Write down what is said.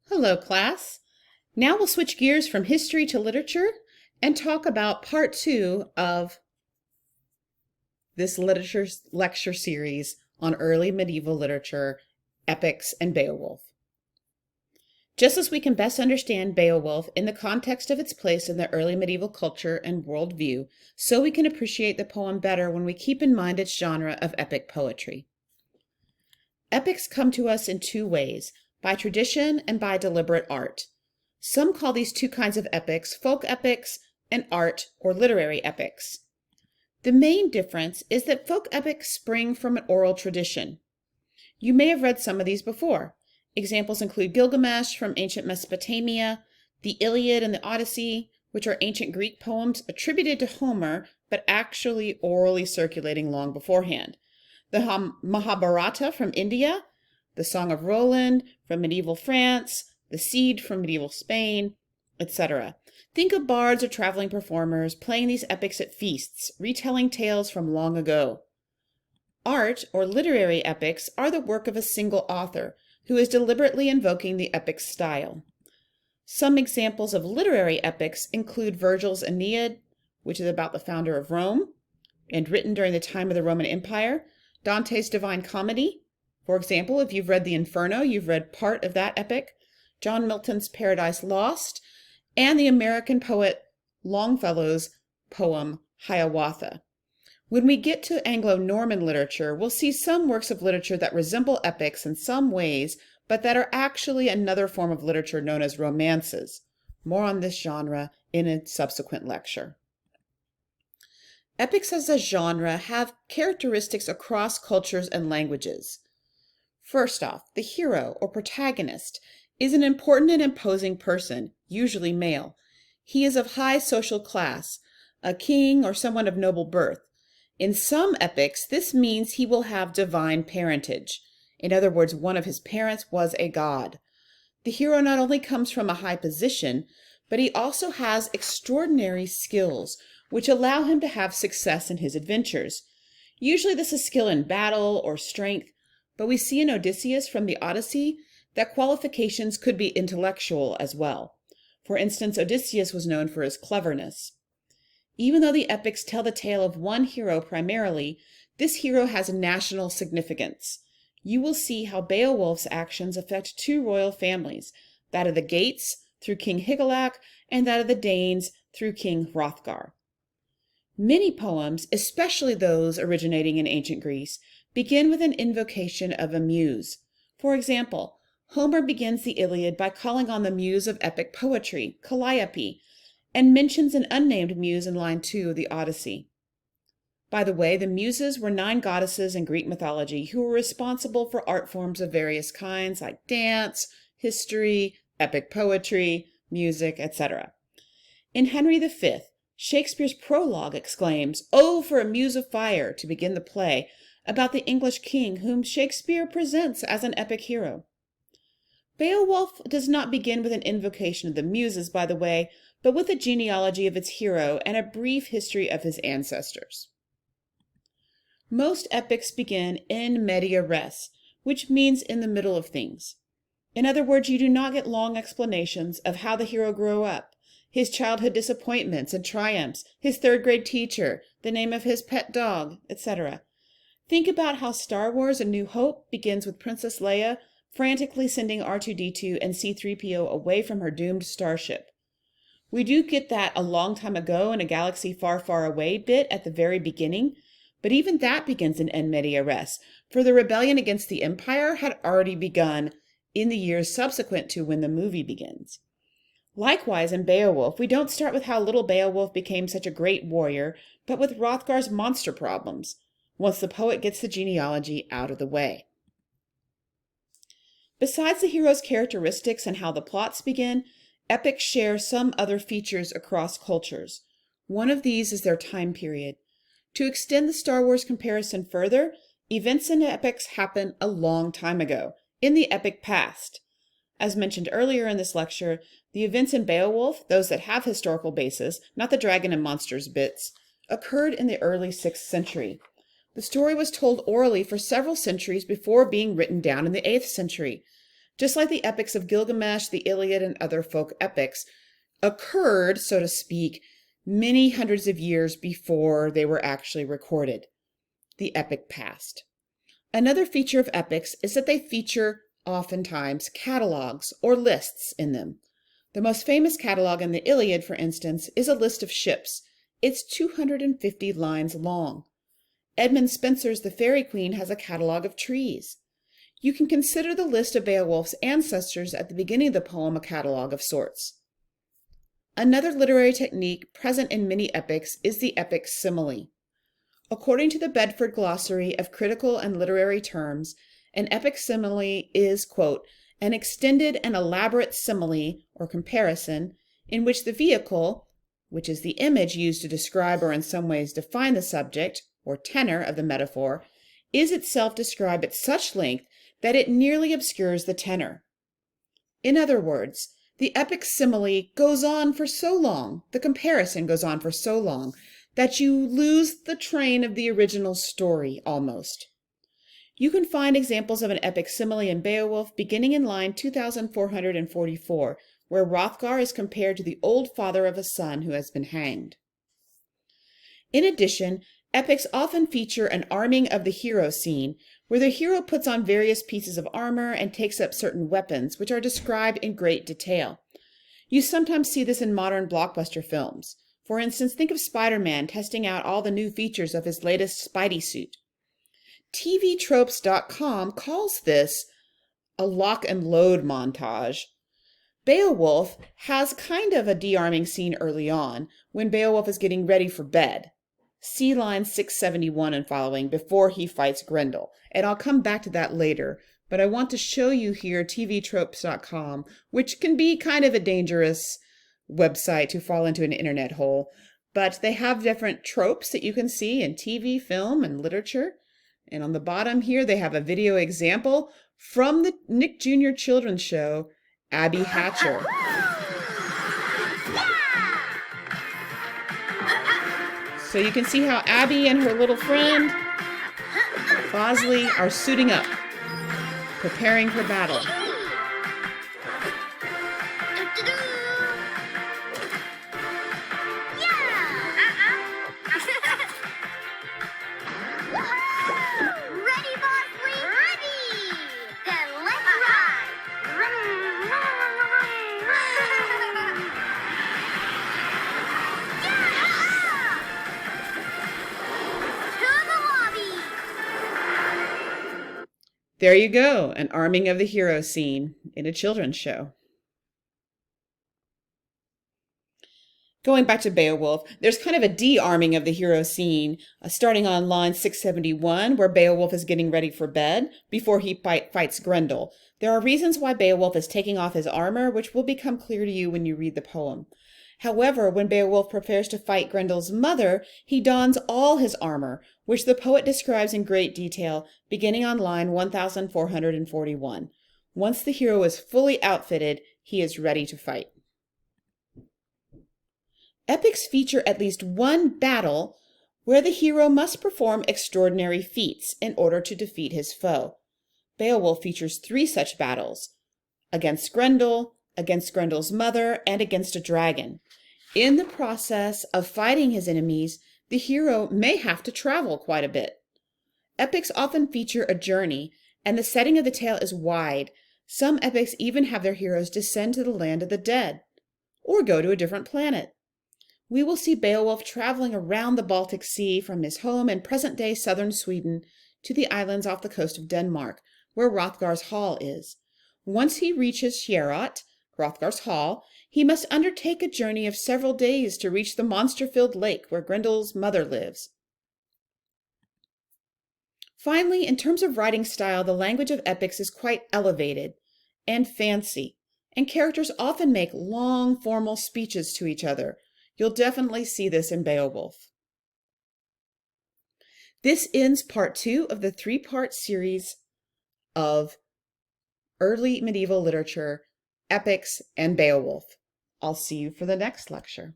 Hello, class. Now we'll switch gears from history to literature and talk about part 2 of this literature lecture series on early medieval literature, epics, and Beowulf. Just as we can best understand Beowulf in the context of its place in the early medieval culture and worldview, so we can appreciate the poem better when we keep in mind its genre of epic poetry. Epics come to us in two ways, by tradition and by deliberate art. Some call these two kinds of epics folk epics and art or literary epics. The main difference is that folk epics spring from an oral tradition. You may have read some of these before. Examples include Gilgamesh from ancient Mesopotamia, the Iliad and the Odyssey, which are ancient Greek poems attributed to Homer but actually orally circulating long beforehand, the Mahabharata from India, the Song of Roland from medieval France, the Cid from medieval Spain, etc. Think of bards or traveling performers playing these epics at feasts, retelling tales from long ago. Art or literary epics are the work of a single author who is deliberately invoking the epic style. Some examples of literary epics include Virgil's Aeneid, which is about the founder of Rome and written during the time of the Roman Empire, Dante's Divine Comedy. For example, if you've read the Inferno, you've read part of that epic, John Milton's Paradise Lost, and the American poet Longfellow's poem Hiawatha. When we get to Anglo-Norman literature, we'll see some works of literature that resemble epics in some ways, but that are actually another form of literature known as romances. More on this genre in a subsequent lecture. Epics as a genre have characteristics across cultures and languages. First off, the hero or protagonist is an important and imposing person, usually male. He is of high social class, a king or someone of noble birth. In some epics, this means he will have divine parentage. In other words, one of his parents was a god. The hero not only comes from a high position, but he also has extraordinary skills, which allow him to have success in his adventures. Usually this is skill in battle or strength, but we see in Odysseus from the Odyssey that qualifications could be intellectual as well. For instance, Odysseus was known for his cleverness. Even though the epics tell the tale of one hero primarily, this hero has national significance. You will see how Beowulf's actions affect two royal families, that of the Geats through King Hygelac and that of the Danes through King Hrothgar. Many poems, especially those originating in ancient Greece, begin with an invocation of a muse. For example, Homer begins the Iliad by calling on the muse of epic poetry, Calliope, and mentions an unnamed muse in line 2 of the Odyssey. By the way, the Muses were 9 goddesses in Greek mythology who were responsible for art forms of various kinds like dance, history, epic poetry, music, etc. In Henry V, Shakespeare's prologue exclaims, "Oh, for a muse of fire," to begin the play about the English king whom Shakespeare presents as an epic hero. Beowulf does not begin with an invocation of the Muses, by the way, but with a genealogy of its hero and a brief history of his ancestors. Most epics begin in media res, which means in the middle of things. In other words, you do not get long explanations of how the hero grew up, his childhood disappointments and triumphs, his third-grade teacher, the name of his pet dog, etc. Think about how Star Wars: A New Hope begins with Princess Leia frantically sending R2-D2 and C-3PO away from her doomed starship. We do get that a long time ago in a galaxy far, far away bit at the very beginning, but even that begins in media res, for the rebellion against the Empire had already begun in the years subsequent to when the movie begins. Likewise, in Beowulf, we don't start with how little Beowulf became such a great warrior, but with Hrothgar's monster problems, once the poet gets the genealogy out of the way. Besides the hero's characteristics and how the plots begin, epics share some other features across cultures. One of these is their time period. To extend the Star Wars comparison further, events in epics happen a long time ago, in the epic past. As mentioned earlier in this lecture, the events in Beowulf, those that have historical basis, not the dragon and monsters bits, occurred in the early 6th century. The story was told orally for several centuries before being written down in the 8th century. just like the epics of Gilgamesh, the Iliad, and other folk epics, occurred, so to speak, many hundreds of years before they were actually recorded. The epic past. Another feature of epics is that they feature, oftentimes, catalogs or lists in them. The most famous catalog in the Iliad, for instance, is a list of ships. It's 250 lines long. Edmund Spenser's The Faerie Queene has a catalog of trees. You can consider the list of Beowulf's ancestors at the beginning of the poem a catalog of sorts. Another literary technique present in many epics is the epic simile. According to the Bedford Glossary of Critical and Literary Terms, an epic simile is, quote, an extended and elaborate simile or comparison in which the vehicle, which is the image used to describe or in some ways define the subject or tenor of the metaphor, is itself described at such length that it nearly obscures the tenor. In other words, the epic simile goes on for so long, the comparison goes on for so long, that you lose the train of the original story almost. You can find examples of an epic simile in Beowulf beginning in line 2444, where Hrothgar is compared to the old father of a son who has been hanged. In addition, epics often feature an arming of the hero scene, where the hero puts on various pieces of armor and takes up certain weapons, which are described in great detail. You sometimes see this in modern blockbuster films. For instance, think of Spider-Man testing out all the new features of his latest Spidey suit. TVTropes.com calls this a lock and load montage. Beowulf has kind of a de-arming scene early on, when Beowulf is getting ready for bed. See line 671 and following, before he fights Grendel. And I'll come back to that later, but I want to show you here tvtropes.com, which can be kind of a dangerous website to fall into an internet hole. But they have different tropes that you can see in TV, film, and literature. And on the bottom here, they have a video example from the Nick Jr. children's show, Abby Hatcher. So you can see how Abby and her little friend, Bosley, are suiting up, preparing for battle. There you go, an arming of the hero scene in a children's show. Going back to Beowulf, there's kind of a de-arming of the hero scene, starting on line 671, where Beowulf is getting ready for bed before he fights Grendel. There are reasons why Beowulf is taking off his armor, which will become clear to you when you read the poem. However, when Beowulf prepares to fight Grendel's mother, he dons all his armor, which the poet describes in great detail, beginning on line 1441. Once the hero is fully outfitted, he is ready to fight. Epics feature at least one battle where the hero must perform extraordinary feats in order to defeat his foe. Beowulf features 3 such battles: against Grendel, against Grendel's mother, and against a dragon. In the process of fighting his enemies, the hero may have to travel quite a bit. Epics often feature a journey, and the setting of the tale is wide. Some epics even have their heroes descend to the land of the dead, or go to a different planet. We will see Beowulf traveling around the Baltic Sea from his home in present-day southern Sweden to the islands off the coast of Denmark, where Hrothgar's Hall is. Once he reaches Heorot, Hrothgar's Hall, he must undertake a journey of several days to reach the monster-filled lake where Grendel's mother lives. Finally, in terms of writing style, the language of epics is quite elevated and fancy, and characters often make long, formal speeches to each other. You'll definitely see this in Beowulf. This ends part 2 of the 3-part series of early medieval literature, epics, and Beowulf. I'll see you for the next lecture.